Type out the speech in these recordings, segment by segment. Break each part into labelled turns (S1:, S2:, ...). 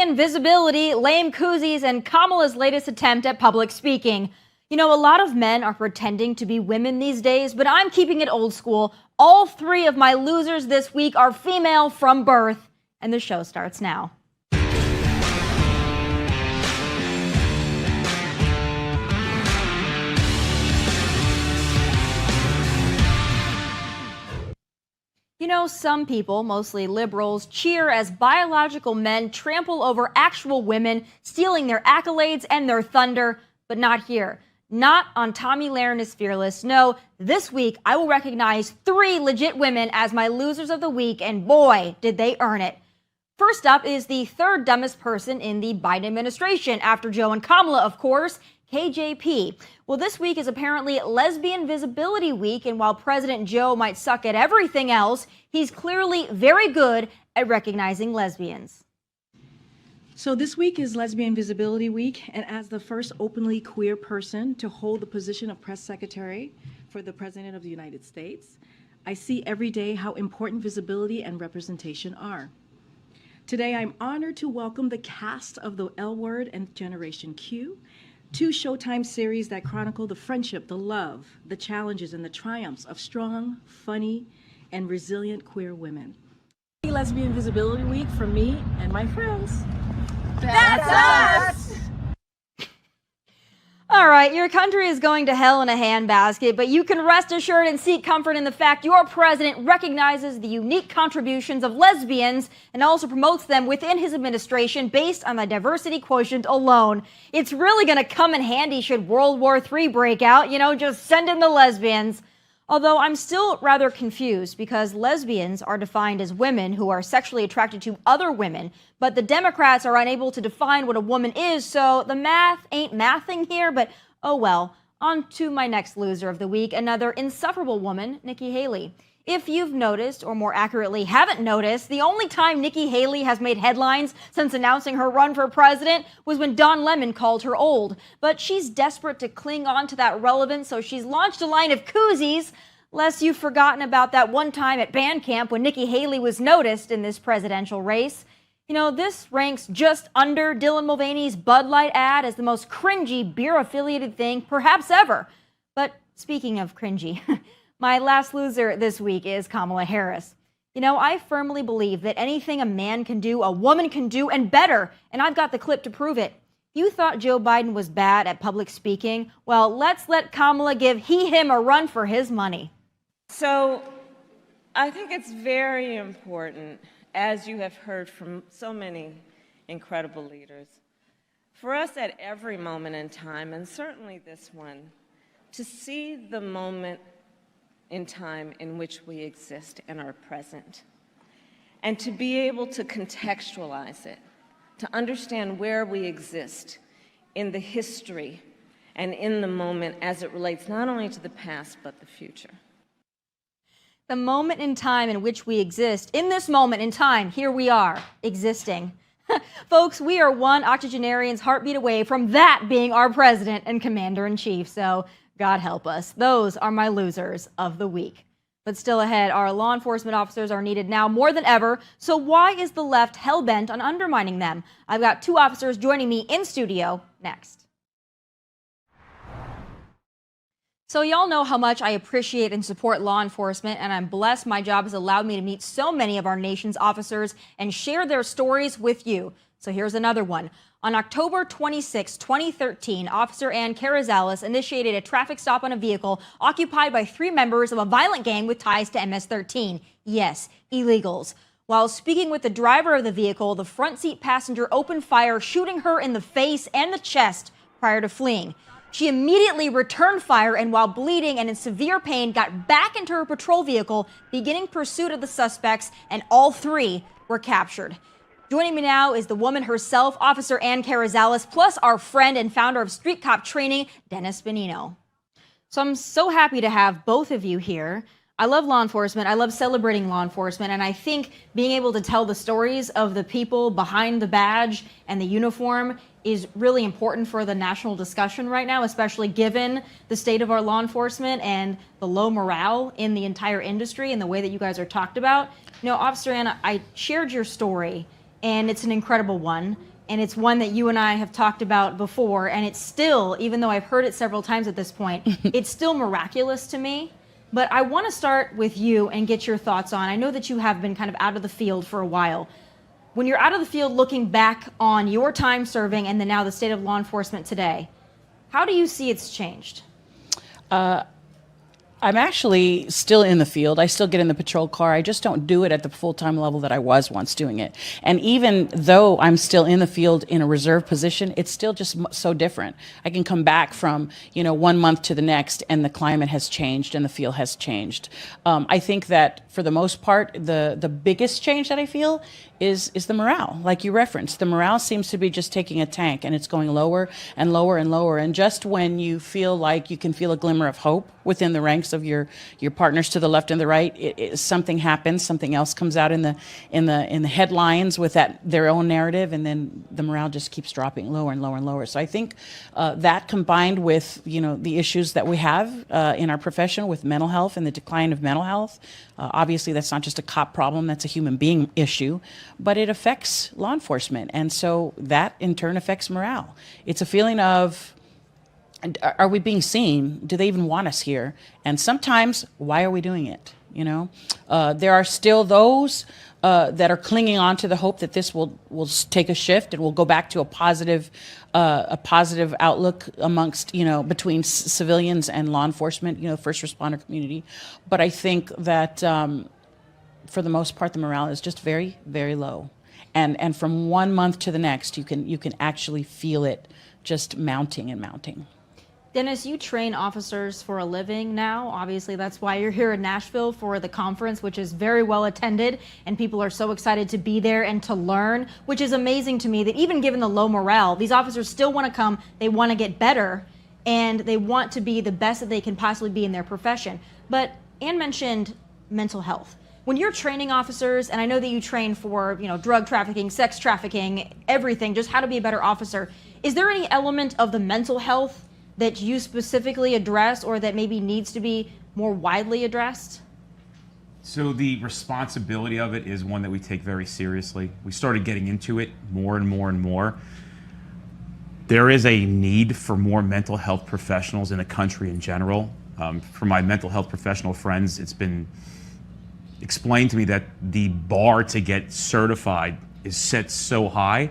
S1: Invisibility, lame koozies, and Kamala's latest attempt at public speaking. You know, a lot of men are pretending to be women these days, but I'm keeping it old school. All three of my losers this week are female from birth, and the show starts now. You know, some people, mostly liberals, cheer as biological men trample over actual women, stealing their accolades and their thunder, but not here. Not on Tomi Lahren is Fearless. No, this week I will recognize 3 legit women as my losers of the week, and boy, did they earn it. First up is the third dumbest person in the Biden administration, after Joe and Kamala, of course, KJP. Well, this week is apparently Lesbian Visibility Week, and while President Joe might suck at everything else, he's clearly very good at recognizing lesbians.
S2: So this week is Lesbian Visibility Week, and as the first openly queer person to hold the position of press secretary for the President of the United States, I see every day how important visibility and representation are. Today, I'm honored to welcome the cast of The L Word and Generation Q, 2 Showtime series that chronicle the friendship, the love, the challenges, and the triumphs of strong, funny, and resilient queer women. Lesbian Visibility Week from me and my friends.
S1: That's us! All right, your country is going to hell in a handbasket, but you can rest assured and seek comfort in the fact your president recognizes the unique contributions of lesbians and also promotes them within his administration based on the diversity quotient alone. It's really going to come in handy should World War III break out. You know, just send in the lesbians. Although I'm still rather confused because lesbians are defined as women who are sexually attracted to other women, but the Democrats are unable to define what a woman is, so the math ain't mathing here, but oh well. On to my next loser of the week, another insufferable woman, Nikki Haley. If you've noticed, or more accurately haven't noticed, the only time Nikki Haley has made headlines since announcing her run for president was when Don Lemon called her old. But she's desperate to cling on to that relevance, so she's launched a line of koozies, lest you've forgotten about that one time at band camp when Nikki Haley was noticed in this presidential race. You know, this ranks just under Dylan Mulvaney's Bud Light ad as the most cringy beer-affiliated thing perhaps ever. But speaking of cringy, my last loser this week is Kamala Harris. You know, I firmly believe that anything a man can do, a woman can do, and better, and I've got the clip to prove it. You thought Joe Biden was bad at public speaking? Well, let's let Kamala give him a run for his money.
S3: So I think it's very important, as you have heard from so many incredible leaders, for us at every moment in time, and certainly this one, to see the moment in time in which we exist and are present, and to be able to contextualize it, to understand where we exist in the history and in the moment as it relates not only to the past but the future.
S1: The moment in time in which we exist. In this moment in time, here we are, existing. Folks, we are one octogenarian's heartbeat away from that being our president and commander-in-chief, so God help us. Those are my losers of the week. But still ahead, our law enforcement officers are needed now more than ever, so why is the left hell-bent on undermining them? I've got 2 officers joining me in studio next. So y'all know how much I appreciate and support law enforcement, and I'm blessed my job has allowed me to meet so many of our nation's officers and share their stories with you. So here's another one. On October 26, 2013, Officer Ann Carrizales initiated a traffic stop on a vehicle occupied by 3 members of a violent gang with ties to MS-13. Yes, illegals. While speaking with the driver of the vehicle, the front seat passenger opened fire, shooting her in the face and the chest prior to fleeing. She immediately returned fire and while bleeding and in severe pain got back into her patrol vehicle, beginning pursuit of the suspects, and all 3 were captured. Joining me now is the woman herself, Officer Ann Carrizales, plus our friend and founder of Street Cop Training, Dennis Benino. So I'm so happy to have both of you here. I love law enforcement. I love celebrating law enforcement. And I think being able to tell the stories of the people behind the badge and the uniform is really important for the national discussion right now, especially given the state of our law enforcement and the low morale in the entire industry and the way that you guys are talked about. You know, Officer Anna, I shared your story, and it's an incredible one. and it's one that you and I have talked about before, and it's still, even though I've heard it several times at this point, it's still miraculous to me. But I want to start with you and get your thoughts on, I know that you have been kind of out of the field for a while. When you're out of the field looking back on your time serving and then now the state of law enforcement today, how do you see it's changed?
S4: I'm actually still in the field. I still get in the patrol car. I just don't do it at the full-time level that I was once doing it. And even though I'm still in the field in a reserve position, it's still just so different. I can come back from, 1 month to the next, and the climate has changed and the field has changed. I think that for the most part, the biggest change that I feel is the morale, like you referenced. The morale seems to be just taking a tank, and it's going lower and lower and lower. And just when you feel like you can feel a glimmer of hope within the ranks of your partners to the left and the right, something happens, something else comes out in the headlines with their own narrative, and then the morale just keeps dropping lower and lower and lower. So I think that combined with the issues that we have in our profession with mental health and the decline of mental health, obviously that's not just a cop problem, that's a human being issue, but it affects law enforcement, and so that in turn affects morale. It's a feeling of, are we being seen? Do they even want us here? And sometimes, why are we doing it? There are still those that are clinging on to the hope that this will take a shift and we'll go back to a positive outlook amongst, between civilians and law enforcement, first responder community. But I think that for the most part, the morale is just very, very low. And from 1 month to the next, you can actually feel it just mounting and mounting.
S1: Dennis, you train officers for a living now. Obviously, that's why you're here in Nashville for the conference, which is very well attended, and people are so excited to be there and to learn, which is amazing to me that even given the low morale, these officers still want to come, they want to get better, and they want to be the best that they can possibly be in their profession. But Ann mentioned mental health. When you're training officers, and I know that you train for, drug trafficking, sex trafficking, everything, just how to be a better officer, is there any element of the mental health that you specifically address or that maybe needs to be more widely addressed?
S5: So the responsibility of it is one that we take very seriously. We started getting into it more and more and more. There is a need for more mental health professionals in the country in general. For my mental health professional friends, it's been explained to me that the bar to get certified is set so high.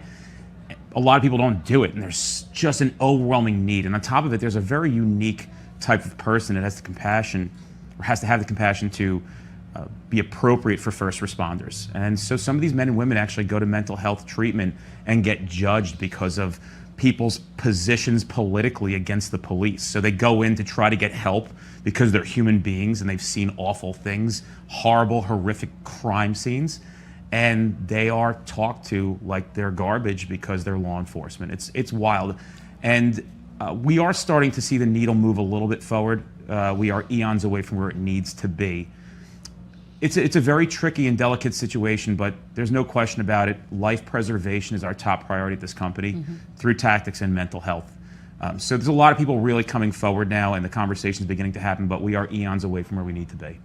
S5: A lot of people don't do it, and there's just an overwhelming need. And on top of it, there's a very unique type of person that has the compassion, or has to have the compassion to be appropriate for first responders. And so some of these men and women actually go to mental health treatment and get judged because of people's positions politically against the police. So they go in to try to get help because they're human beings and they've seen awful things, horrible, horrific crime scenes. And they are talked to like they're garbage because they're law enforcement. It's wild. And we are starting to see the needle move a little bit forward. We are eons away from where it needs to be. It's a very tricky and delicate situation, but there's no question about it. Life preservation is our top priority at this company through tactics and mental health. So there's a lot of people really coming forward now, and the conversation's beginning to happen, but we are eons away from where we need to be.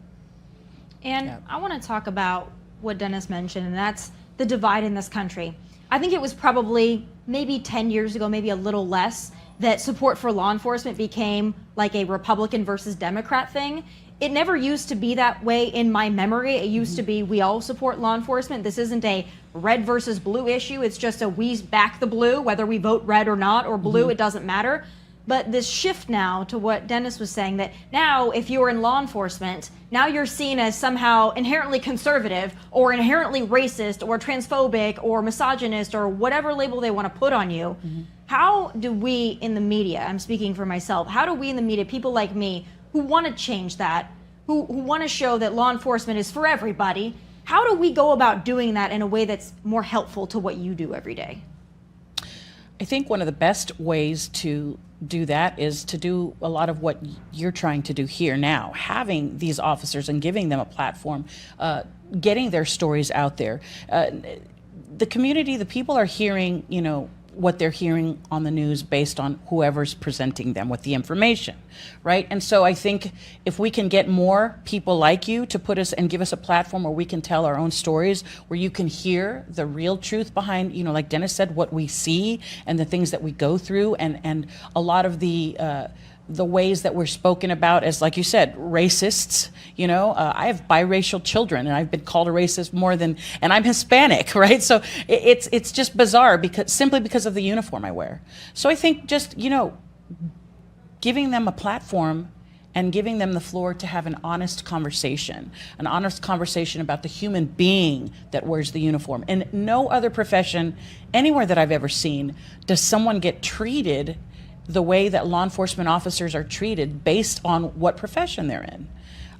S1: And I want to talk about what Dennis mentioned, and that's the divide in this country. I think it was probably maybe 10 years ago, maybe a little less, that support for law enforcement became like a Republican versus Democrat thing. It never used to be that way in my memory. It used to be we all support law enforcement. This isn't a red versus blue issue. It's just a we back the blue, whether we vote red or not, or blue, it doesn't matter. But this shift now to what Dennis was saying, that now if you're in law enforcement, now you're seen as somehow inherently conservative or inherently racist or transphobic or misogynist or whatever label they want to put on you. How do we in the media, I'm speaking for myself, how do we in the media, people like me, who want to change that, who want to show that law enforcement is for everybody, how do we go about doing that in a way that's more helpful to what you do every day?
S4: I think one of the best ways to do that is to do a lot of what you're trying to do here now, having these officers and giving them a platform, getting their stories out there. The community, the people are hearing, what they're hearing on the news based on whoever's presenting them with the information, right? And so I think if we can get more people like you to put us and give us a platform where we can tell our own stories, where you can hear the real truth behind, like Dennis said, what we see and the things that we go through, and a lot of the ways that we're spoken about as, like you said, racists. I have biracial children, and I've been called a racist more than, and I'm Hispanic, right? So it's just bizarre simply because of the uniform I wear. So I think just, giving them a platform and giving them the floor to have an honest conversation about the human being that wears the uniform. In no other profession anywhere that I've ever seen does someone get treated the way that law enforcement officers are treated based on what profession they're in.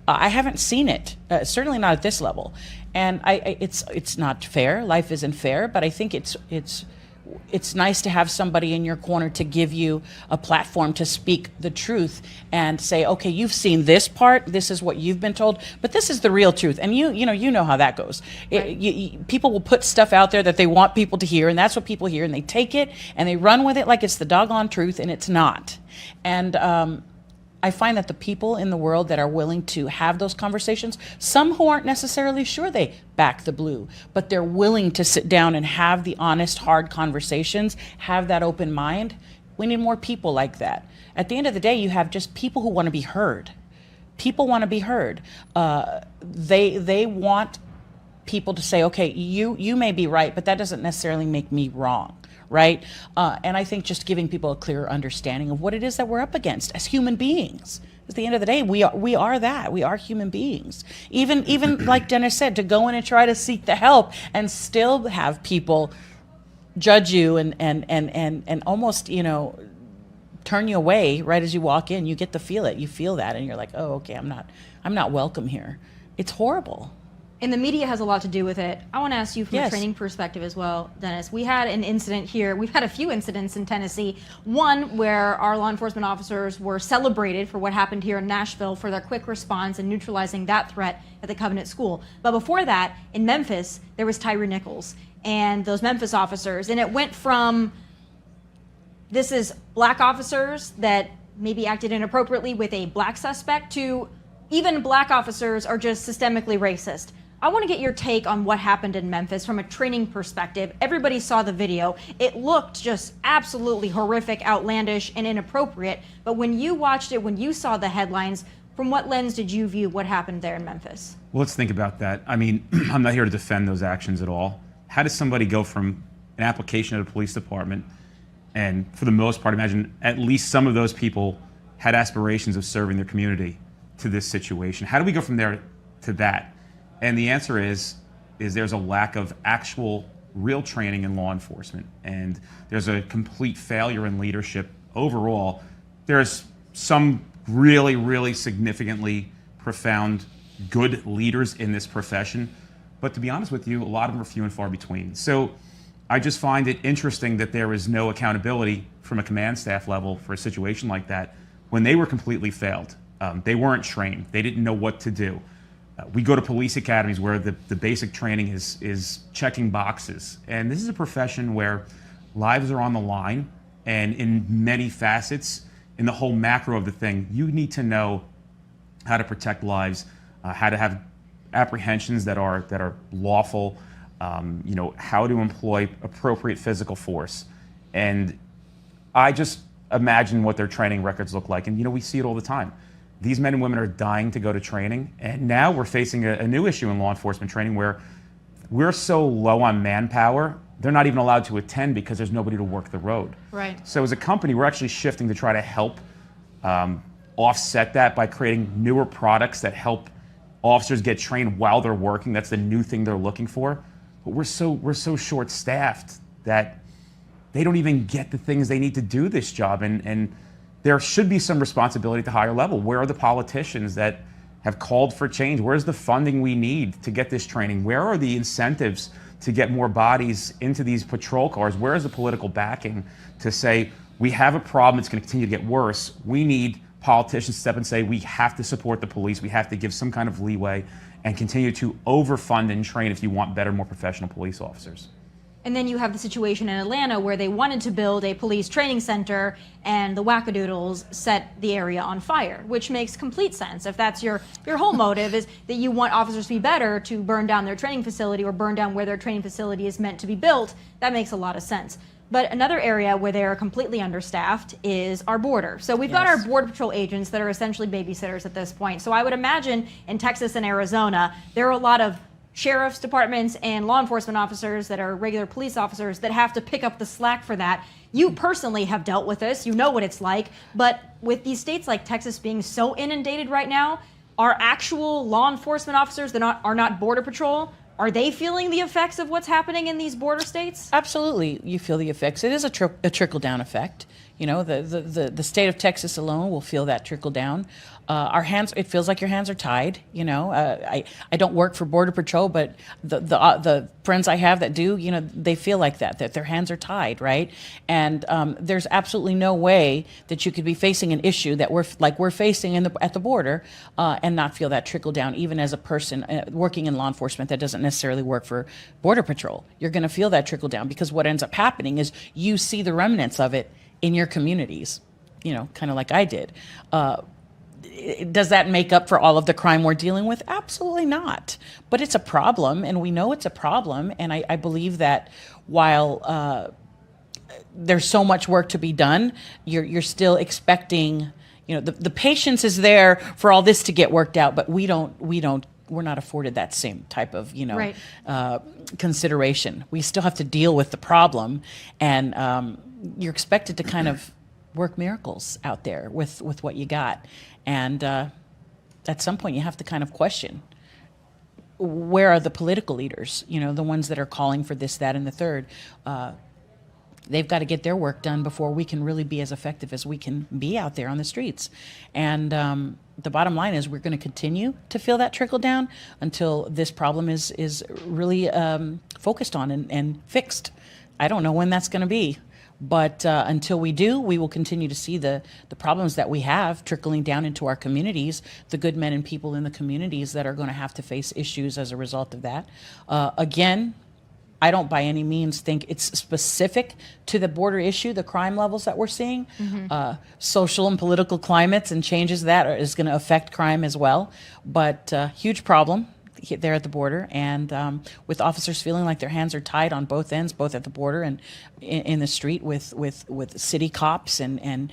S4: I haven't seen it, certainly not at this level. And it's not fair. Life isn't fair, but I think it's nice to have somebody in your corner to give you a platform to speak the truth and say, okay, you've seen this part, this is what you've been told, but this is the real truth. And you know how that goes. Right. People will put stuff out there that they want people to hear, and that's what people hear, and they take it and they run with it like it's the doggone truth, and it's not. And I find that the people in the world that are willing to have those conversations, some who aren't necessarily sure they back the blue, but they're willing to sit down and have the honest, hard conversations, have that open mind. We need more people like that. At the end of the day, you have just people who want to be heard. People want to be heard. They want people to say, okay, you may be right, but that doesn't necessarily make me wrong. Right? And I think just giving people a clearer understanding of what it is that we're up against as human beings. At the end of the day, we are that. We are human beings. Even like Dennis said, to go in and try to seek the help and still have people judge you and almost, turn you away right as you walk in. You get to feel it. You feel that, and you're like, oh, okay, I'm not welcome here. It's horrible.
S1: And the media has a lot to do with it. I want to ask you from a training perspective as well, Dennis. We had an incident here. We've had a few incidents in Tennessee. One where our law enforcement officers were celebrated for what happened here in Nashville for their quick response and neutralizing that threat at the Covenant School. But before that, in Memphis, there was Tyre Nichols and those Memphis officers. And it went from, this is black officers that maybe acted inappropriately with a black suspect, to even black officers are just systemically racist. I want to get your take on what happened in Memphis from a training perspective. Everybody saw the video. It looked just absolutely horrific, outlandish, and inappropriate. But when you watched it, when you saw the headlines, from what lens did you view what happened there in Memphis?
S5: Well, let's think about that. I mean, I'm not here to defend those actions at all. How does somebody go from an application at a police department, and for the most part, imagine at least some of those people had aspirations of serving their community, to this situation? How do we go from there to that? And the answer is there's a lack of actual real training in law enforcement, and there's a complete failure in leadership overall. There's some really, really significantly profound good leaders in this profession, but to be honest with you, a lot of them are few and far between. So I just find it interesting that there is no accountability from a command staff level for a situation like that when they were completely failed. They weren't trained. They didn't know what to do. We go to police academies where the basic training is checking boxes. And this is a profession where lives are on the line, and in many facets, in the whole macro of the thing, you need to know how to protect lives, how to have apprehensions that are lawful, how to employ appropriate physical force. And I just imagine what their training records look like. And we see it all the time. These men and women are dying to go to training, and now we're facing a new issue in law enforcement training where we're so low on manpower, they're not even allowed to attend because there's nobody to work the road.
S1: Right. So
S5: as a company, we're actually shifting to try to help offset that by creating newer products that help officers get trained while they're working. That's the new thing they're looking for. But we're so short-staffed that they don't even get the things they need to do this job, and there should be some responsibility at the higher level. Where are the politicians that have called for change? Where's the funding we need to get this training? Where are the incentives to get more bodies into these patrol cars? Where is the political backing to say, we have a problem, it's going to continue to get worse. We need politicians to step and say, we have to support the police, we have to give some kind of leeway and continue to overfund and train if you want better, more professional police officers.
S1: And then you have the situation in Atlanta where they wanted to build a police training center and the wackadoodles set the area on fire, which makes complete sense. If that's your whole motive is that you want officers to be better to burn down their training facility or burn down where their training facility is meant to be built, that makes a lot of sense. But another area where they are completely understaffed is our border. So we've got our Border Patrol agents that are essentially babysitters at this point. So I would imagine in Texas and Arizona, there are a lot of sheriff's departments and law enforcement officers that are regular police officers that have to pick up the slack for that. You personally have dealt with this. You know what it's like. But with these states like Texas being so inundated right now, are actual law enforcement officers that are not Border Patrol, are they feeling the effects of what's happening in these border states?
S4: Absolutely, you feel the effects. It is a trickle-down effect. You know, the state of Texas alone will feel that trickle down. Our hands, it feels like your hands are tied. You know, I don't work for Border Patrol, but the friends I have that do, you know, they feel like that their hands are tied, right? And there's absolutely no way that you could be facing an issue that we're facing at the border and not feel that trickle down, even as a person working in law enforcement that doesn't necessarily work for Border Patrol. You're going to feel that trickle down because what ends up happening is you see the remnants of it in your communities, you know, kind of like I did. Does that make up for all of the crime we're dealing with? Absolutely not. But it's a problem, and we know it's a problem. And I believe that while there's so much work to be done, you're still expecting, you know, the patience is there for all this to get worked out, but we're not afforded that same type of, you know,
S1: Right.
S4: Consideration. We still have to deal with the problem, and you're expected to kind of work miracles out there with what you got. And at some point you have to kind of question, where are the political leaders, you know, the ones that are calling for this, that, and the third? They've got to get their work done before we can really be as effective as we can be out there on the streets. And the bottom line is we're going to continue to feel that trickle down until this problem is really focused on and fixed. I don't know when that's going to be. But until we do, we will continue to see the problems that we have trickling down into our communities, the good men and people in the communities that are going to have to face issues as a result of that. Again, I don't by any means think it's specific to the border issue, the crime levels that we're seeing. Social and political climates and changes that is going to affect crime as well. But huge problem there at the border, and with officers feeling like their hands are tied on both ends, both at the border and in the street with city cops and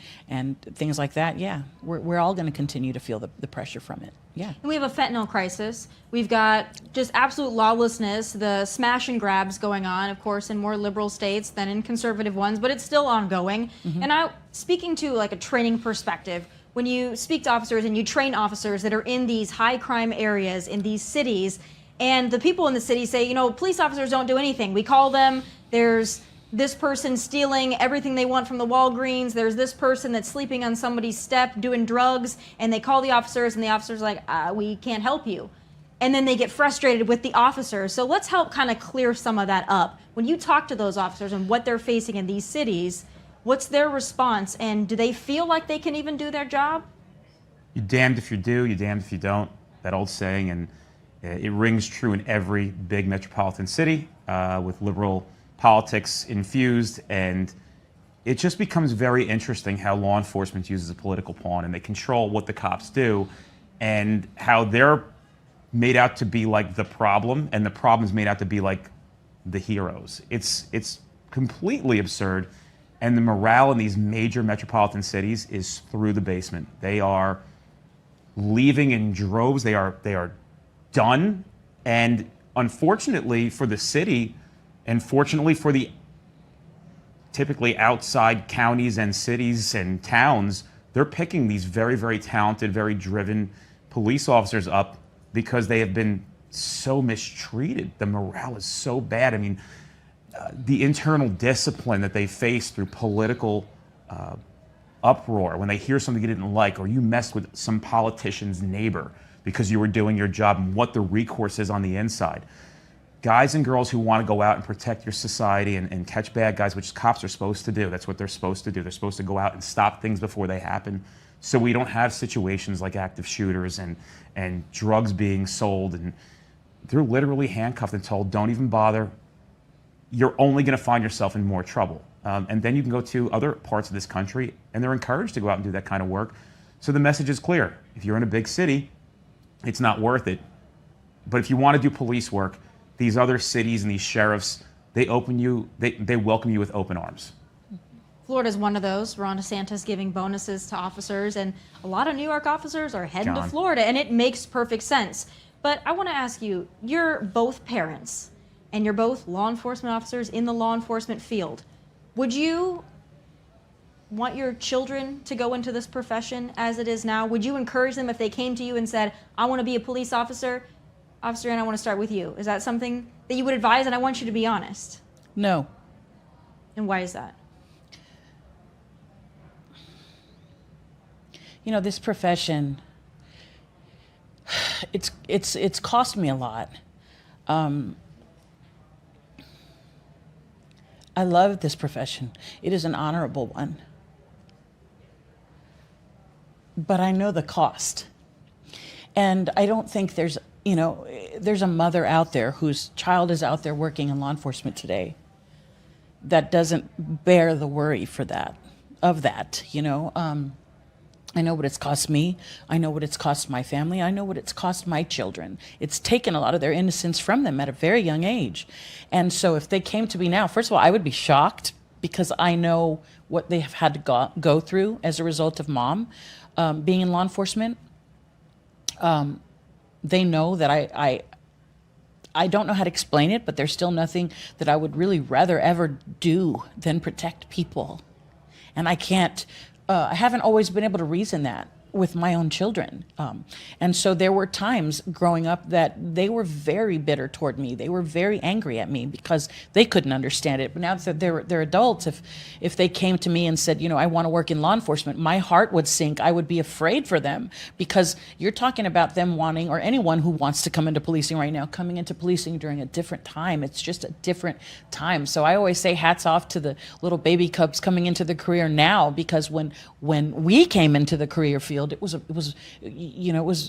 S4: things like that. Yeah, we're all going to continue to feel the pressure from it. Yeah.
S1: And we have a fentanyl crisis. We've got just absolute lawlessness, the smash and grabs going on, of course, in more liberal states than in conservative ones, but it's still ongoing. And speaking to like a training perspective, when you speak to officers and you train officers that are in these high crime areas in these cities, and the people in the city say, you know, police officers don't do anything. We call them, there's this person stealing everything they want from the Walgreens, there's this person that's sleeping on somebody's step doing drugs, and they call the officers and the officers are like, we can't help you. And then they get frustrated with the officers. So let's help kind of clear some of that up. When you talk to those officers and what they're facing in these cities, what's their response, and do they feel like they can even do their job?
S5: You're damned if you do, you're damned if you don't. That old saying, and it rings true in every big metropolitan city with liberal politics infused, and it just becomes very interesting how law enforcement uses a political pawn, and they control what the cops do, and how they're made out to be like the problem, and the problem's made out to be like the heroes. It's completely absurd. And the morale in these major metropolitan cities is through the basement. They are leaving in droves. They are done. And unfortunately for the city, and fortunately for the typically outside counties and cities and towns, they're picking these very, very talented, very driven police officers up because they have been so mistreated. The morale is so bad. I mean, the internal discipline that they face through political uproar, when they hear something you didn't like, or you messed with some politician's neighbor because you were doing your job, and what the recourse is on the inside. Guys and girls who want to go out and protect your society and catch bad guys, which cops are supposed to do. That's what they're supposed to do. They're supposed to go out and stop things before they happen, so we don't have situations like active shooters and drugs being sold. And they're literally handcuffed and told, don't even bother you're only going to find yourself in more trouble. And then you can go to other parts of this country, and they're encouraged to go out and do that kind of work. So the message is clear. If you're in a big city, it's not worth it. But if you want to do police work, these other cities and these sheriffs, they welcome you with open arms.
S1: Florida's one of those. Ron DeSantis giving bonuses to officers, and a lot of New York officers are heading to Florida, and it makes perfect sense. But I want to ask you, you're both parents, and you're both law enforcement officers in the law enforcement field. Would you want your children to go into this profession as it is now? Would you encourage them if they came to you and said, I want to be a police officer? Officer, and I want to start with you. Is that something that you would advise? And I want you to be honest.
S4: No.
S1: And why is that?
S4: You know, this profession, it's cost me a lot. I love this profession. It is an honorable one. But I know the cost. And I don't think there's a mother out there whose child is out there working in law enforcement today that doesn't bear the worry for that. I know what it's cost me. I know what it's cost my family. I know what it's cost my children. It's taken a lot of their innocence from them at a very young age. And so if they came to me now, first of all, I would be shocked because I know what they have had to go through as a result of mom being in law enforcement. They know that I don't know how to explain it, but there's still nothing that I would really rather ever do than protect people. And I haven't always been able to reason that with my own children. And so there were times growing up that they were very bitter toward me. They were very angry at me because they couldn't understand it. But now that they're adults, if they came to me and said, I want to work in law enforcement, my heart would sink. I would be afraid for them because you're talking about them wanting, or anyone who wants to come into policing right now, coming into policing during a different time. It's just a different time. So I always say hats off to the little baby cubs coming into the career now, because when we came into the career field, it was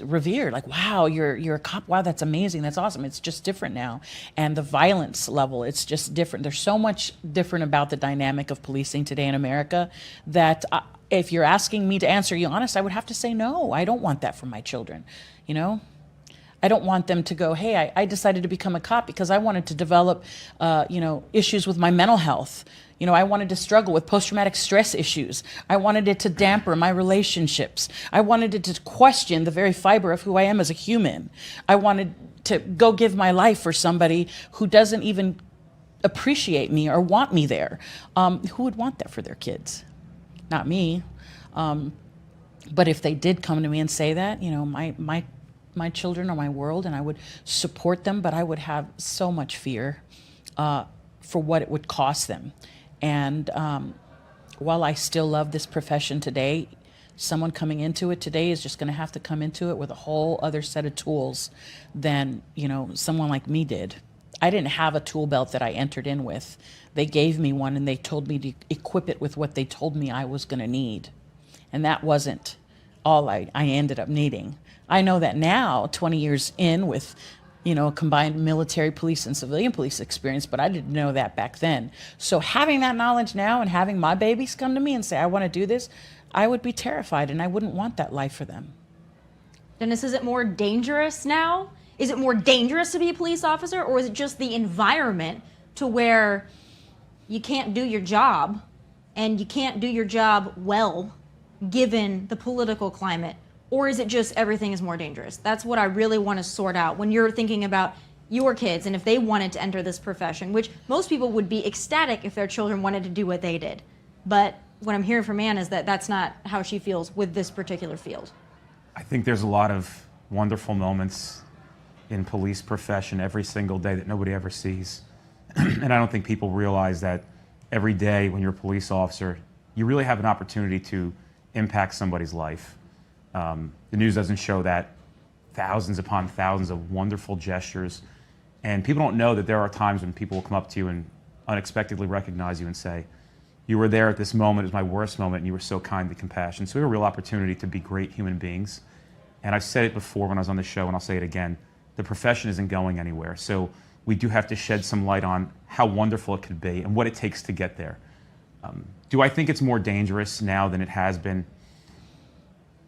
S4: revered. Like, wow, you're a cop. Wow, that's amazing. That's awesome. It's just different now. And the violence level, it's just different. There's so much different about the dynamic of policing today in America that if you're asking me to answer you honest, I would have to say no. I don't want that for my children. I don't want them to go, hey, I decided to become a cop because I wanted to develop, issues with my mental health. I wanted to struggle with post-traumatic stress issues. I wanted it to damper my relationships. I wanted it to question the very fiber of who I am as a human. I wanted to go give my life for somebody who doesn't even appreciate me or want me there. Who would want that for their kids? Not me. But if they did come to me and say that, my children are my world, and I would support them, but I would have so much fear for what it would cost them. And while I still love this profession today, someone coming into it today is just going to have to come into it with a whole other set of tools than, someone like me did. I didn't have a tool belt that I entered in with. They gave me one, and they told me to equip it with what they told me I was going to need. And that wasn't all I ended up needing. I know that now, 20 years in with combined military police and civilian police experience, but I didn't know that back then. So having that knowledge now and having my babies come to me and say, I want to do this, I would be terrified, and I wouldn't want that life for them.
S1: Dennis, is it more dangerous now? Is it more dangerous to be a police officer, or is it just the environment to where you can't do your job, and you can't do your job well given the political climate? Or is it just everything is more dangerous? That's what I really want to sort out when you're thinking about your kids and if they wanted to enter this profession, which most people would be ecstatic if their children wanted to do what they did. But what I'm hearing from Ann is that that's not how she feels with this particular field.
S5: I think there's a lot of wonderful moments in police profession every single day that nobody ever sees. And I don't think people realize that every day when you're a police officer, you really have an opportunity to impact somebody's life. The news doesn't show that. Thousands upon thousands of wonderful gestures. And people don't know that there are times when people will come up to you and unexpectedly recognize you and say, you were there at this moment, it was my worst moment, and you were so kind and compassionate. So we have a real opportunity to be great human beings. And I've said it before when I was on the show, and I'll say it again, the profession isn't going anywhere. So we do have to shed some light on how wonderful it could be and what it takes to get there. Do I think it's more dangerous now than it has been?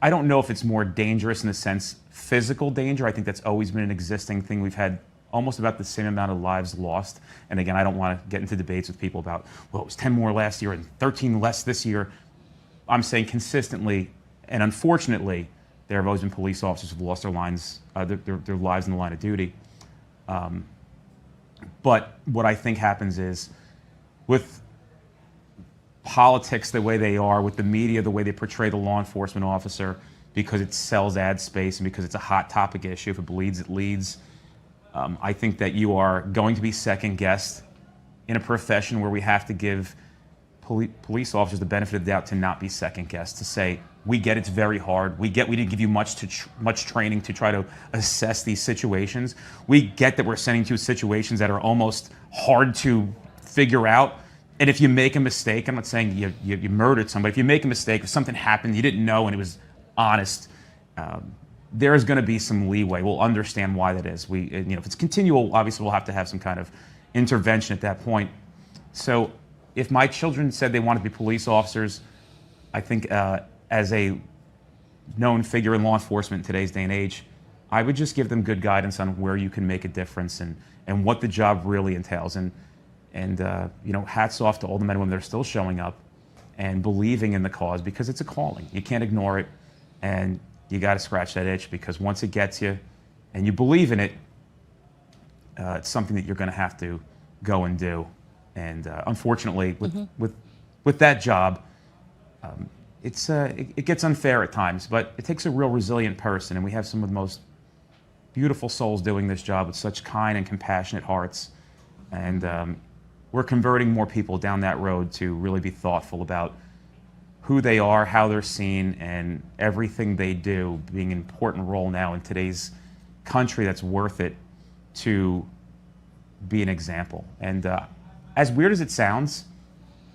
S5: I don't know if it's more dangerous in the sense physical danger. I think that's always been an existing thing. We've had almost about the same amount of lives lost. And again, I don't want to get into debates with people about, well, it was 10 more last year and 13 less this year. I'm saying consistently, and unfortunately, there have always been police officers who've lost their lives in the line of duty. But what I think happens is, with politics the way they are, with the media the way they portray the law enforcement officer, because it sells ad space and because it's a hot topic issue, if it bleeds, it leads. I think that you are going to be second-guessed in a profession where we have to give police officers the benefit of the doubt to not be second-guessed, to say, we get it's very hard. We didn't give you much training to try to assess these situations. We get that we're sending you to situations that are almost hard to figure out. And if you make a mistake, I'm not saying you murdered somebody. If you make a mistake, if something happened you didn't know and it was honest, there is going to be some leeway. We'll understand why that is. If it's continual, obviously we'll have to have some kind of intervention at that point. So if my children said they wanted to be police officers, I think as a known figure in law enforcement in today's day and age, I would just give them good guidance on where you can make a difference and what the job really entails. And hats off to all the men and women that are still showing up and believing in the cause, because it's a calling. You can't ignore it, and you got to scratch that itch, because once it gets you and you believe in it, it's something that you're going to have to go and do. And unfortunately, with that job, it gets unfair at times, but it takes a real resilient person, and we have some of the most beautiful souls doing this job with such kind and compassionate hearts. And we're converting more people down that road to really be thoughtful about who they are, how they're seen, and everything they do being an important role now in today's country that's worth it to be an example. And as weird as it sounds,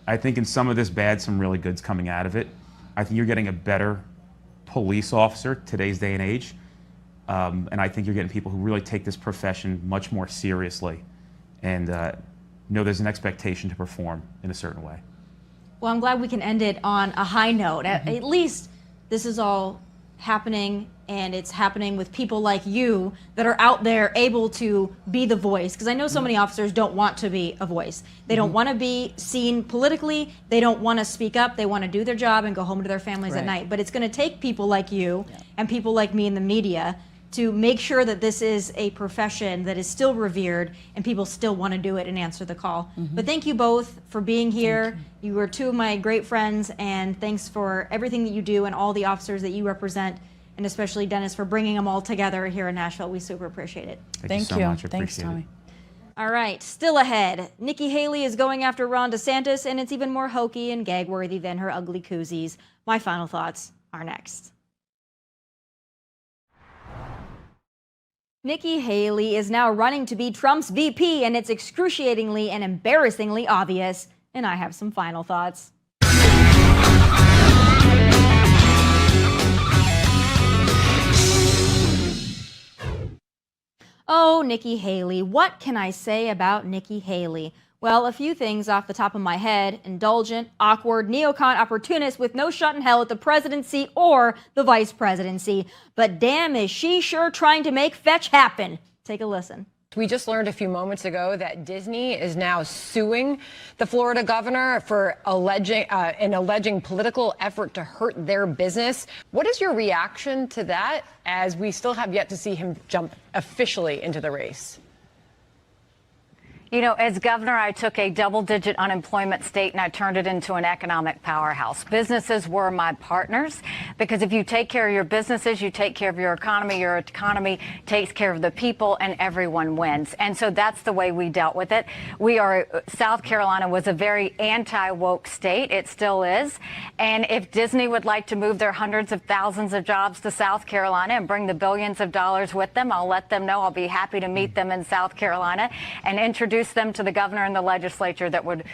S5: I think in some of this bad, some really good's coming out of it. I think you're getting a better police officer today's day and age. And I think you're getting people who really take this profession much more seriously and know there's an expectation to perform in a certain way.
S1: Well, I'm glad we can end it on a high note. At least this is all happening, and it's happening with people like you that are out there able to be the voice. Because I know so many officers don't want to be a voice. They don't want to be seen politically. They don't want to speak up. They want to do their job and go home to their families at night. But it's going to take people like you and people like me in the media to make sure that this is a profession that is still revered and people still want to do it and answer the call. But thank you both for being here. You are two of my great friends, and thanks for everything that you do and all the officers that you represent, and especially Dennis for bringing them all together here in Nashville. We super appreciate it.
S5: Thank you so much. I appreciate
S4: Tomi.
S5: it.
S1: All right, still ahead. Nikki Haley is going after Ron DeSantis, and it's even more hokey and gag-worthy than her ugly koozies. My final thoughts are next. Nikki Haley is now running to be Trump's VP, and it's excruciatingly and embarrassingly obvious. And I have some final thoughts. Oh, Nikki Haley. What can I say about Nikki Haley? Well, a few things off the top of my head. Indulgent, awkward, neocon opportunist with no shot in hell at the presidency or the vice presidency. But damn, is she sure trying to make fetch happen. Take a listen.
S6: We just learned a few moments ago that Disney is now suing the Florida governor for alleging political effort to hurt their business. What is your reaction to that, as we still have yet to see him jump officially into the race?
S7: You know, as governor, I took a double-digit unemployment state and I turned it into an economic powerhouse. Businesses were my partners, because if you take care of your businesses, you take care of your economy takes care of the people, and everyone wins. And so that's the way we dealt with it. South Carolina was a very anti-woke state. It still is. And if Disney would like to move their hundreds of thousands of jobs to South Carolina and bring the billions of dollars with them, I'll let them know. I'll be happy to meet them in South Carolina and introduce them to the governor and the legislature that would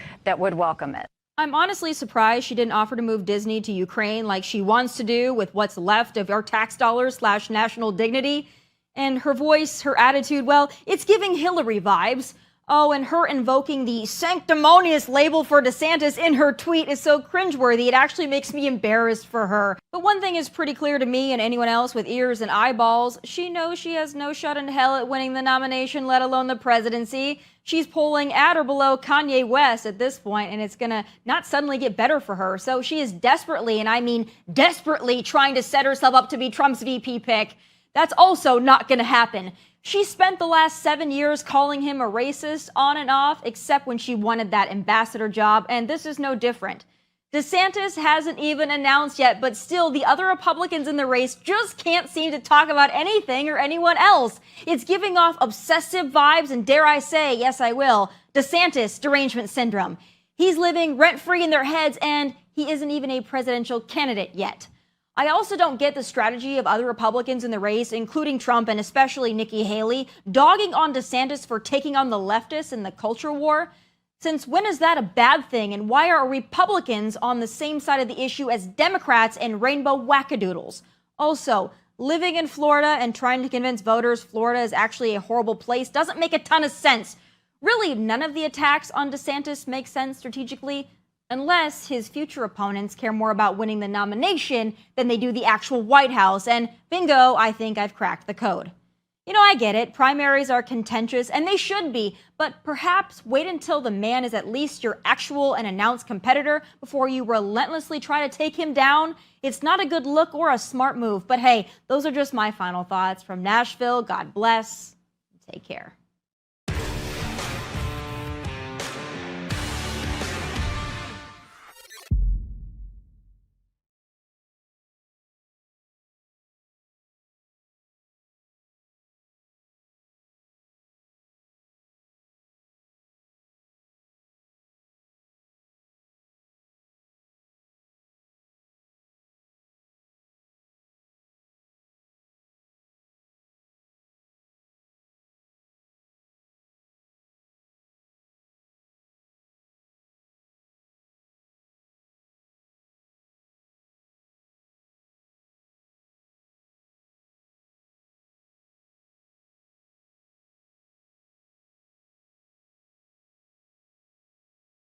S7: welcome it.
S1: I'm honestly surprised she didn't offer to move Disney to Ukraine like she wants to do with what's left of our tax dollars / national dignity. And her voice, her attitude, well, it's giving Hillary vibes. Oh, and her invoking the sanctimonious label for DeSantis in her tweet is so cringeworthy, it actually makes me embarrassed for her. But one thing is pretty clear to me and anyone else with ears and eyeballs. She knows she has no shot in hell at winning the nomination, let alone the presidency. She's polling at or below Kanye West at this point, and it's gonna not suddenly get better for her. So she is desperately, and I mean desperately, trying to set herself up to be Trump's VP pick. That's also not gonna happen. She spent the last 7 years calling him a racist on and off, except when she wanted that ambassador job, and this is no different. DeSantis hasn't even announced yet, but still the other Republicans in the race just can't seem to talk about anything or anyone else. It's giving off obsessive vibes and, dare I say, yes I will, DeSantis derangement syndrome. He's living rent-free in their heads, and he isn't even a presidential candidate yet. I also don't get the strategy of other Republicans in the race, including Trump and especially Nikki Haley, dogging on DeSantis for taking on the leftists in the culture war. Since when is that a bad thing, and why are Republicans on the same side of the issue as Democrats and rainbow wackadoodles? Also, living in Florida and trying to convince voters Florida is actually a horrible place doesn't make a ton of sense. Really, none of the attacks on DeSantis make sense strategically, unless his future opponents care more about winning the nomination than they do the actual White House. And bingo, I think I've cracked the code. You know, I get it. Primaries are contentious, and they should be. But perhaps wait until the man is at least your actual and announced competitor before you relentlessly try to take him down. It's not a good look or a smart move. But hey, those are just my final thoughts from Nashville. God bless. Take care.